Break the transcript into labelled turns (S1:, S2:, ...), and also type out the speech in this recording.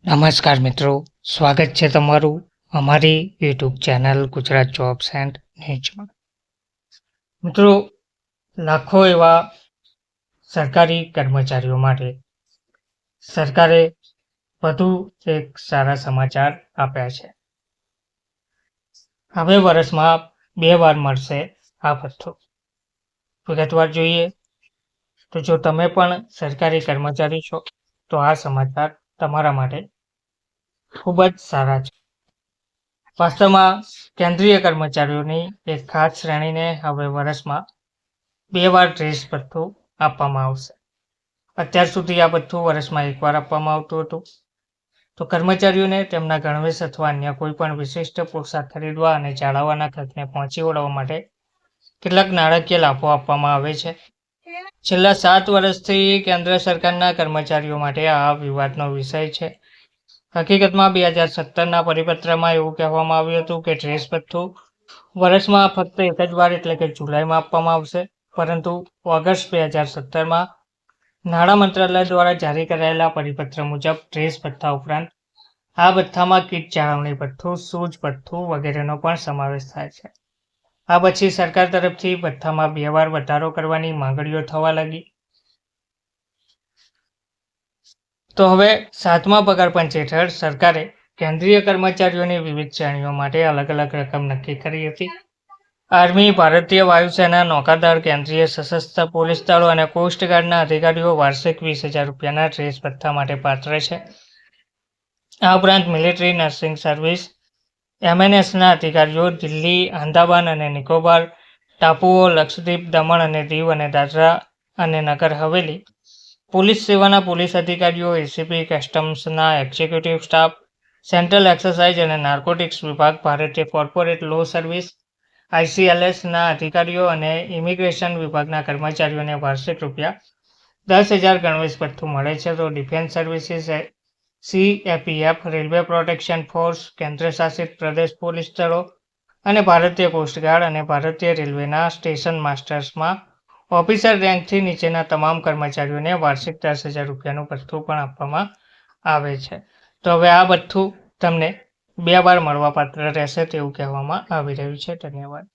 S1: નમસ્કાર મિત્રો, સ્વાગત છે તમારું અમારી YouTube channel Gujarat jobs and ન્યૂઝમાં. મિત્રો, લાખો એવા સરકારી કર્મચારીઓ માટે સરકારે વધુ એક સારા સમાચાર આપ્યા છે. હવે વર્ષમાં 2 વાર મળશે આ ભથ્થું. વિગતવાર જોઈએ તો જો તમે પણ સરકારી કર્મચારી છો તો આ સમાચાર તમારા માટે ખૂબ જ સારા છે. વાસ્તવમાં કેન્દ્રીય કર્મચારીઓની એક ખાસ શ્રેણીને હવે વર્ષમાં 2 વાર ડ્રેસ ભથ્થું આપવામાં આવશે. અત્યાર સુધી આ ભથ્થું વર્ષમાં 1 વાર આપવામાં આવતું હતું. તો કર્મચારીઓને તેમના ગણવેશ અથવા અન્ય કોઈ પણ વિશિષ્ટ પોશાક ખરીદવા અને જાળવવાના ખર્ચને પહોંચી વળવા માટે કેટલાક નાણાકીય લાભો આપવામાં આવે છે. છેલ્લા 7 વર્ષથી કેન્દ્ર સરકારના કર્મચારીઓ માટે આ વિવાદનો વિષય છે. હકીકતમાં 2017ના પરિપત્રમાં એવું કહેવામાં આવ્યું હતું કે ડ્રેસ ભથ્થું વર્ષમાં ફક્ત એક જ વાર એટલે કે જુલાઈમાં આપવામાં આવશે, પરંતુ ઓગસ્ટ 2017માં નાણાં મંત્રાલય દ્વારા જારી કરાયેલા પરિપત્ર મુજબ ડ્રેસ ભથ્થા ઉપરાંત આ ભથ્થામાં કીટ જાળવણી ભથ્થું, શૂઝ ભથ્થું વગેરેનો પણ સમાવેશ થાય છે. આ પછી સરકાર તરફથી ભથ્થામાં 2 વાર વધારો કરવાની માંગણીઓ થવા લાગી. તો હવે 7મા પગાર પંચ હેઠળ સરકારે કેન્દ્રીય કર્મચારીઓની વિવિધ શ્રેણીઓ માટે અલગ અલગ રકમ નક્કી કરી હતી. આર્મી, ભારતીય વાયુસેના, નૌકાદળ, કેન્દ્રીય સશસ્ત્ર પોલીસ દળો અને કોસ્ટગાર્ડના અધિકારીઓ વાર્ષિક 20,000 રૂપિયાના ડ્રેસ ભથ્થા માટે પાત્ર છે. આ ઉપરાંત મિલિટરી, નર્સિંગ સર્વિસ, MNSના અધિકારીઓ દિલ્હી, આંદામાન અને નિકોબાર ટાપુઓ, લક્ષદ્વીપ, દમણ અને દીવ અને દાદરા અને નગર હવેલી, પોલીસ સેવાના પોલીસ અધિકારીઓ, એસીપી, કસ્ટમ્સના એક્ઝિક્યુટિવ સ્ટાફ, સેન્ટ્રલ એક્સાઇઝ અને નાર્કોટિક્સ વિભાગ, ભારતીય કોર્પોરેટ લો સર્વિસ ICLSના અધિકારીઓ અને ઇમિગ્રેશન વિભાગના કર્મચારીઓને વાર્ષિક ₹10,000 ગણવેશ ભથ્થું મળે છે. તો defence services, CAPF, railway protection force, કેન્દ્રશાસિત પ્રદેશ પોલીસ દળો અને ભારતીય કોસ્ટગાર્ડ અને ભારતીય રેલવેના સ્ટેશન માસ્ટર્સમાં ઓફિસર રેન્કથી નીચેના તમામ કર્મચારીઓને વાર્ષિક 10,000 રૂપિયાનું ભથ્થું પણ આપવામાં આવે છે. તો હવે આ ભથ્થું તમને 2 વાર મળવાપાત્ર રહેશે તેવું કહેવામાં આવી રહ્યું છે. ધન્યવાદ.